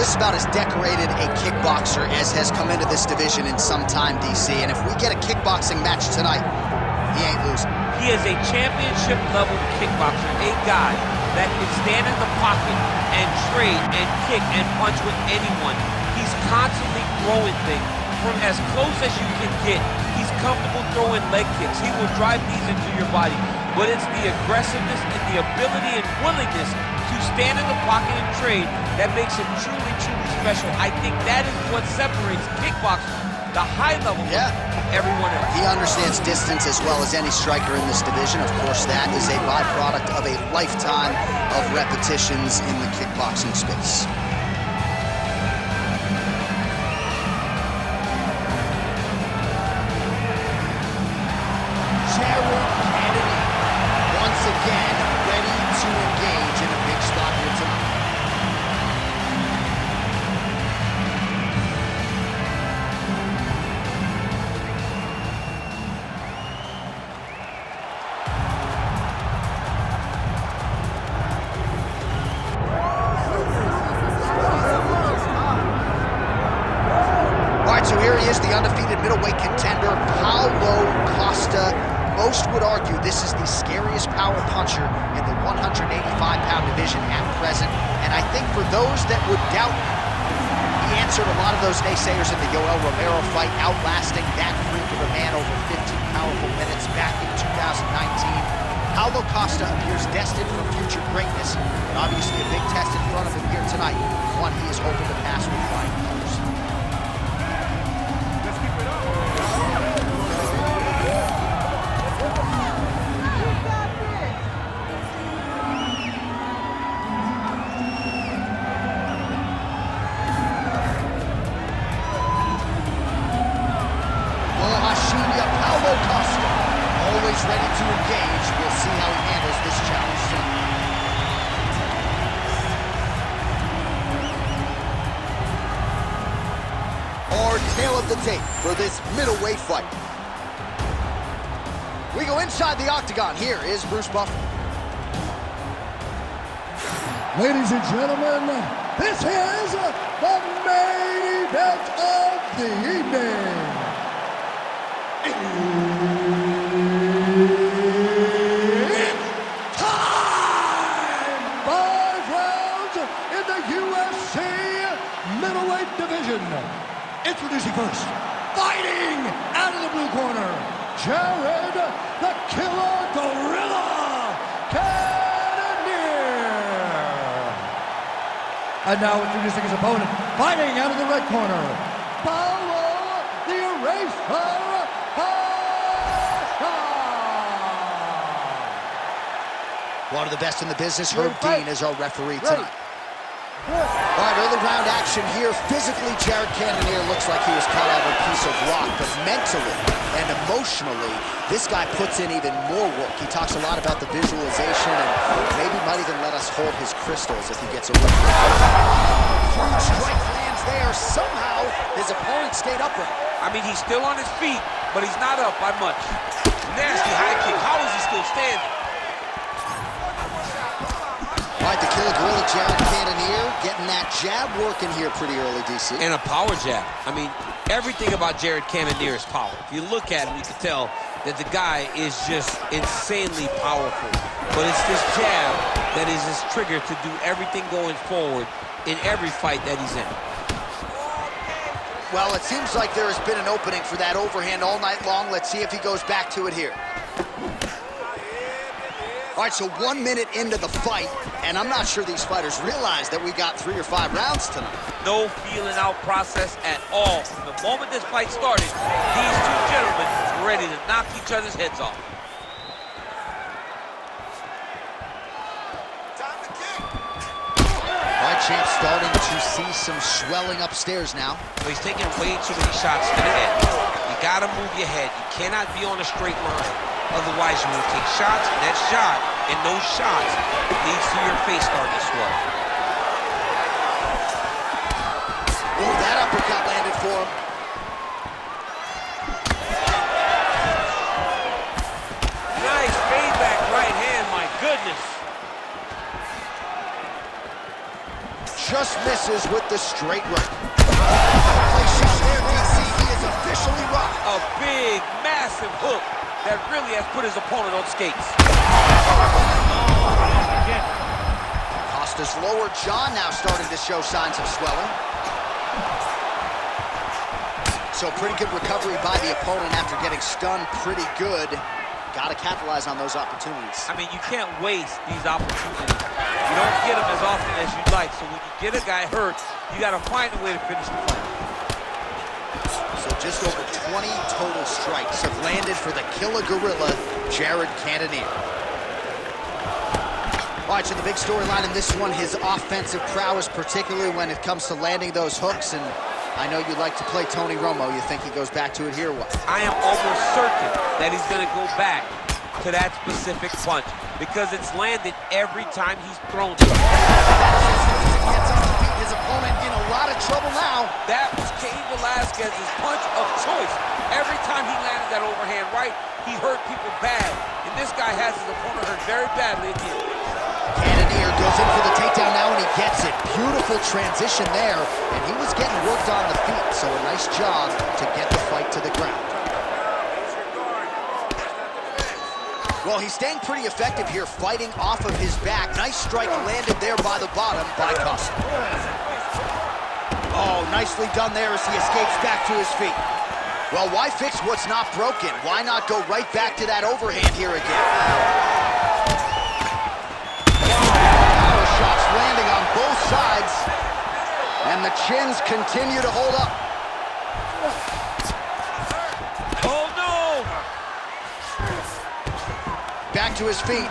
This is about as decorated a kickboxer as has come into this division in some time, DC. And if we get a kickboxing match tonight, he ain't losing. He is a championship-level kickboxer, a guy that can stand in the pocket and trade and kick and punch with anyone. He's constantly throwing things from as close as you can get. He's comfortable throwing leg kicks. He will drive these into your body. But it's the aggressiveness and the ability and willingness to stand in the pocket and trade that makes him truly, truly special. I think that is what separates kickboxers, the high level, from everyone else. He understands distance as well as any striker in this division. Of course, that is a byproduct of a lifetime of repetitions in the kickboxing space. Again, ready to engage in a big spot here tonight. All right, so here he is, the undefeated middleweight contender, Paulo Costa. Most would argue this is the scariest power puncher in the 185-pound division at present. And I think for those that would doubt, he answered a lot of those naysayers in the Yoel Romero fight, outlasting that freak of a man over 15 powerful minutes back in 2019. Paulo Costa appears destined for future greatness, but obviously a big test in front of him here tonight, one he is hoping to pass with flying colors. Paulo Costa, always ready to engage. We'll see how he handles this challenge tonight. Our tail of the tape for this middleweight fight. We go inside the octagon. Here is Bruce Buffer. Ladies and gentlemen, this is the main event of the evening. It's time! 5 rounds in the UFC middleweight division. Introducing first, fighting out of the blue corner, Jared the Killer Gorilla Cannonier. And now introducing his opponent, fighting out of the red corner, Paulo the Eraser. One of the best in the business, Herb Dean, is our referee tonight. All right, early round action here. Physically, Jared Cannonier looks like he was cut out of a piece of rock, but mentally and emotionally, this guy puts in even more work. He talks a lot about the visualization and maybe might even let us hold his crystals if he gets a win. Huge strike lands there. Somehow, his opponent stayed upright. I mean, he's still on his feet, but he's not up by much. Nasty high kick. How is he still standing? All right, the Killer Gorilla, Jared Cannonier, getting that jab working here pretty early, DC. And a power jab. I mean, everything about Jared Cannonier is power. If you look at him, you can tell that the guy is just insanely powerful. But it's this jab that is his trigger to do everything going forward in every fight that he's in. Well, it seems like there has been an opening for that overhand all night long. Let's see if he goes back to it here. All right, so 1 minute into the fight, and I'm not sure these fighters realize that we got 3 or 5 rounds tonight. No feeling out process at all. From the moment this fight started, these two gentlemen were ready to knock each other's heads off. All right, champ starting to see some swelling upstairs now. So he's taking way too many shots to the head. You gotta move your head. You cannot be on a straight line. Otherwise, you will take shots, and that shot, and those shots leads to your face starting to swell. Oh, that uppercut landed for him. Nice fade back right hand, my goodness. Just missed misses with the straight right. Place shot there, DC. He is officially rocked. A big, massive hook that really has put his opponent on skates. Costa's lower jaw now starting to show signs of swelling. So pretty good recovery by the opponent after getting stunned pretty good. Got to capitalize on those opportunities. I mean, you can't waste these opportunities. You don't get them as often as you'd like. So when you get a guy hurt, you got to find a way to finish the fight. So just over 20 total strikes have landed for the Killer Gorilla, Cannonier. All right, so the big storyline in this one, his offensive prowess, particularly when it comes to landing those hooks. And I know you like to play Tony Romo. You think he goes back to it here? What? I am almost certain that he's going to go back to that specific punch because it's landed every time he's thrown it. Gets up to beat his opponent in a lot of trouble now. That was Cain Velasquez's punch of choice. Every time he landed that overhand right, he hurt people bad. And this guy has his opponent hurt very badly again. Cannonier goes in for the takedown now, and he gets it. Beautiful transition there, and he was getting worked on the feet, so a nice job to get the fight to the ground. Well, he's staying pretty effective here, fighting off of his back. Nice strike landed there by the bottom by Costa. Oh, nicely done there as he escapes back to his feet. Well, why fix what's not broken? Why not go right back to that overhand here again? Shots landing on both sides, and the chins continue to hold up. Oh, no! Back to his feet.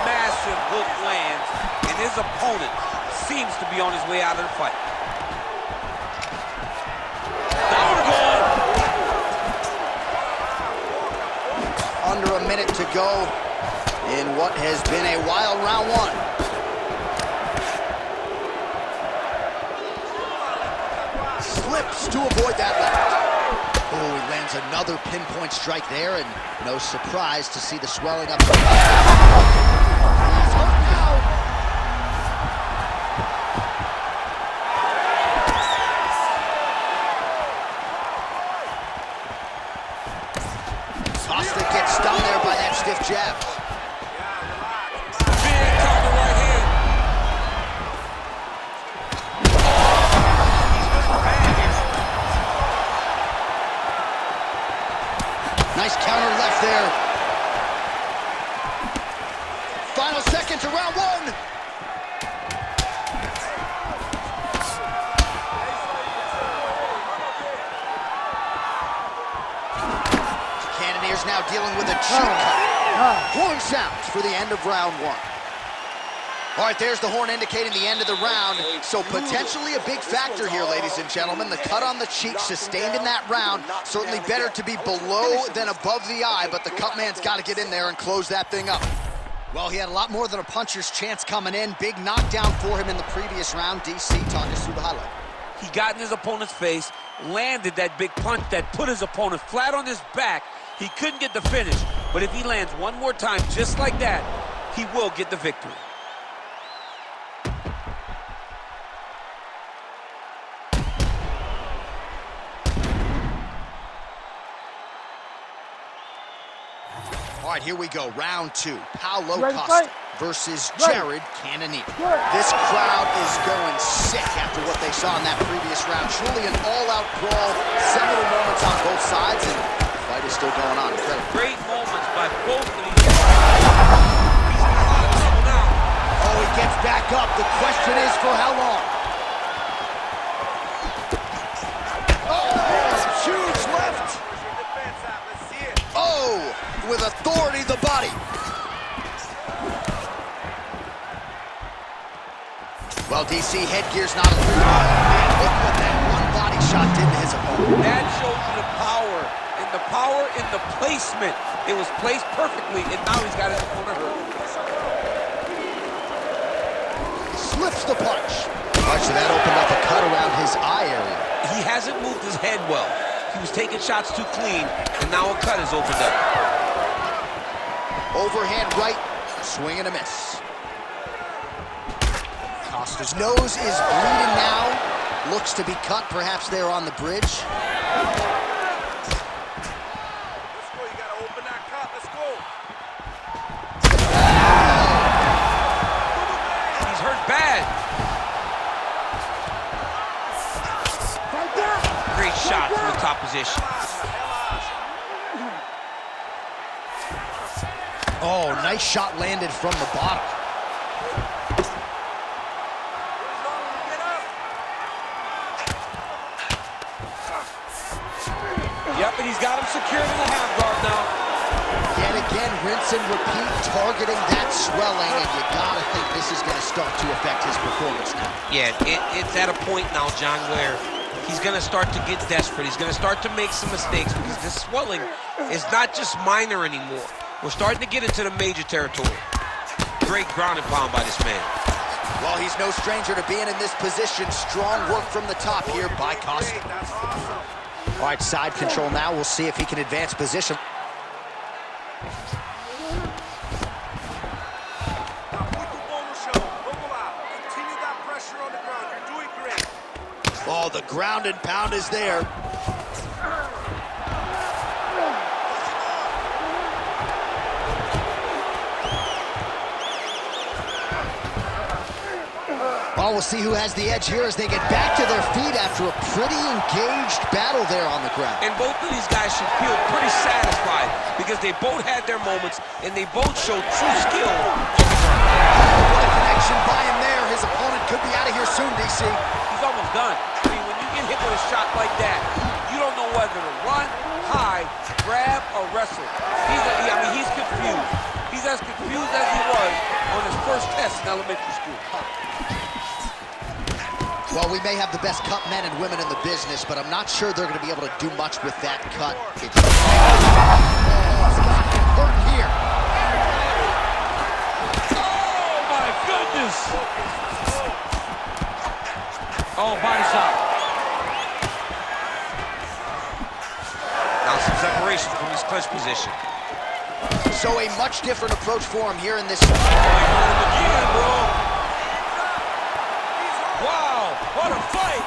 Massive hook lands, and his opponent seems to be on his way out of the fight. Under a minute to go in what has been a wild round one. Slips to avoid that left. Oh, he lands another pinpoint strike there, and no surprise to see the swelling up. He's hurt now. Costa gets stung there by that stiff jab. Big counter right hand. Nice counter left there. Final seconds of round one. Cannonier's now dealing with a cheek cut. Horn sounds for the end of round one. All right, there's the horn indicating the end of the round. So potentially a big factor here, ladies and gentlemen. The cut on the cheek sustained in that round. Certainly better to be below than above the eye, but the cut man's got to get in there and close that thing up. Well, he had a lot more than a puncher's chance coming in. Big knockdown for him in the previous round. DC, talk us through the highlight. He got in his opponent's face, landed that big punch that put his opponent flat on his back. He couldn't get the finish, but if he lands one more time just like that, he will get the victory. All right, here we go. Round two. Paulo Costa versus Cannonier. This crowd is going sick after what they saw in that previous round. Truly an all-out brawl. Several moments on both sides, and the fight is still going on. Incredible. Great moments by both of these guys. Oh, he gets back up. The question is for how long? Oh, huge left. Oh, with authority, the body. Well, DC, headgear's not a look what that one body shot did to his opponent. That shows you the power in the placement. It was placed perfectly, and now he's got his opponent hurt. Slips the punch. All right, so that opened up a cut around his eye area. He hasn't moved his head well. He was taking shots too clean, and now a cut has opened up. Overhand right, swing and a miss. Costa's nose is bleeding now. Looks to be cut, perhaps there on the bridge. Let's go, you gotta open that cut, let's go. He's hurt bad. Great shot from the top position. Oh, nice shot landed from the bottom. Yep, and he's got him secured in the half guard now. Yet again, rinse and repeat, targeting that swelling, and you gotta think this is gonna start to affect his performance now. Yeah, it's at a point now, John, where he's gonna start to get desperate. He's gonna start to make some mistakes because this swelling is not just minor anymore. We're starting to get into the major territory. Great ground and pound by this man. Well, he's no stranger to being in this position. Strong work from the top here by Costa. That's awesome. All right, side control now. We'll see if he can advance position. Continue that pressure on the ground. You're doing great. Oh, the ground and pound is there. Oh, we'll see who has the edge here as they get back to their feet after a pretty engaged battle there on the ground. And both of these guys should feel pretty satisfied because they both had their moments and they both showed true skill on the ground. What a connection by him there. His opponent could be out of here soon, DC. He's almost done. I mean, when you get hit with a shot like that, you don't know whether to run, hide, grab, or wrestle. He's confused. He's as confused as he was on his first test in elementary school. Well, we may have the best cut men and women in the business, but I'm not sure they're going to be able to do much with that cut. It's got him hurt here. Oh, my goodness. Oh, body shot. Now some separation from his clinch position. So a much different approach for him here in this. Again, bro. Wow, what a fight!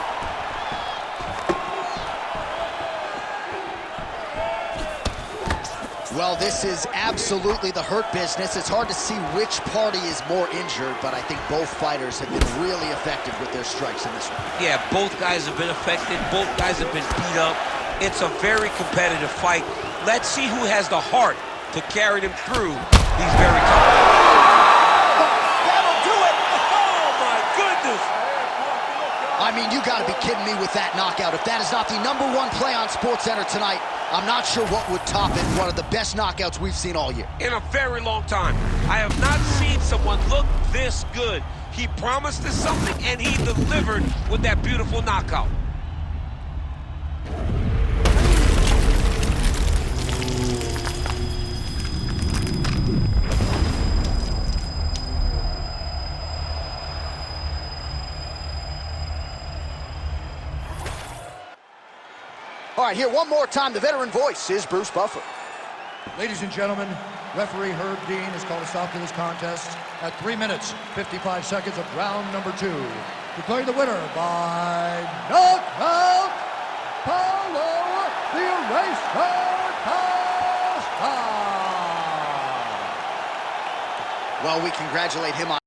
Well, this is absolutely the hurt business. It's hard to see which party is more injured, but I think both fighters have been really effective with their strikes in this one. Yeah, both guys have been affected. Both guys have been beat up. It's a very competitive fight. Let's see who has the heart to carry them through these very tough fights. That'll do it! Oh, my goodness! I mean, you gotta be kidding me with that knockout. If that is not the #1 play on SportsCenter tonight, I'm not sure what would top it. One of the best knockouts we've seen all year. In a very long time. I have not seen someone look this good. He promised us something, and he delivered with that beautiful knockout. All right, here one more time. The veteran voice is Bruce Buffer. Ladies and gentlemen, referee Herb Dean has called a stop to this contest at 3 minutes, 55 seconds of round number 2. Declaring the winner by knockout, Paulo the Eraser Costa. Well, we congratulate him on